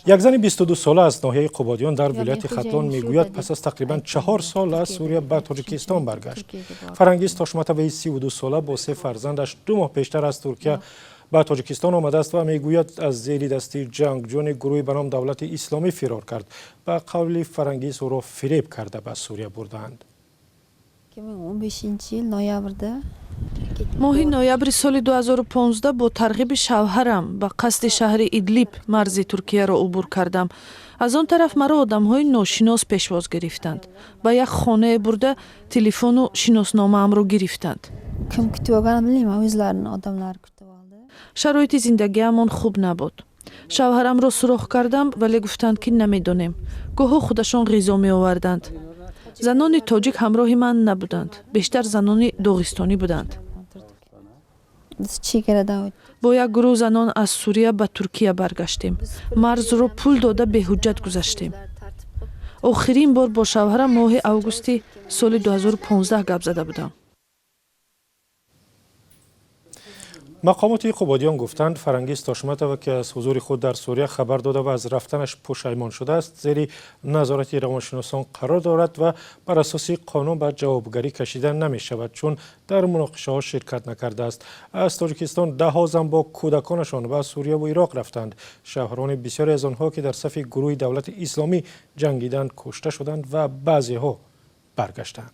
یک زن 22 ساله از ناحیه قبادیان در ولایت ختلان میگوید پس از تقریبا 4 سال از سوریه به تاجیکستان برگشت. فرنگیز تاشمتوی 32 ساله با 3 فرزندش 2 ماه پیشتر از ترکیه به تاجیکستان آمده است و میگوید از زیر دستی جنگجویان گروهی به نام دولت اسلامی فرار کرد. به قول فرنگیز او را فریب کرده به سوریه بردند. ماه نوامبر سال 2015 با ترغیب شوهرم به قصد شهر ایدلیب مرز ترکیه را عبور کردم. از آن طرف مرا آدم‌های ناشناس پیشواز گرفتند. به یک خانه برده تلفن و شناسنامه‌ام را گرفتند. شرایط زندگی‌مان خوب نبود. شوهرم را سراغ کردم ولی گفتند که نمی‌دانیم. گاهی خودشان غذا می‌آوردند. زنان تاجیک همراه من نبودند. بیشتر زنان داغستانی بودند. با یک گروه زنان از سوریه به ترکیه برگشتیم. مرز را پول داده به حجت گذشتیم. آخرین بار با شوهرم ماه اوگوست سال 2015 گپ زده بودم. مقامات قبادیان گفتند فرنگیز تاشمتوی که از حضور خود در سوریه خبر داده و از رفتنش پشیمان شده است زیر نظارت روانشناسان قرار دارد و بر اساس قانون به جوابگری کشیده نمی شود چون در مناقشه ها شرکت نکرده است. از تاجیکستان 10 زن با کودکانشان به سوریه و عراق رفتند. شوهران بسیاری از آنها که در صف گروه دولت اسلامی جنگیدند کشته شدند و بعضی ها برگشتند.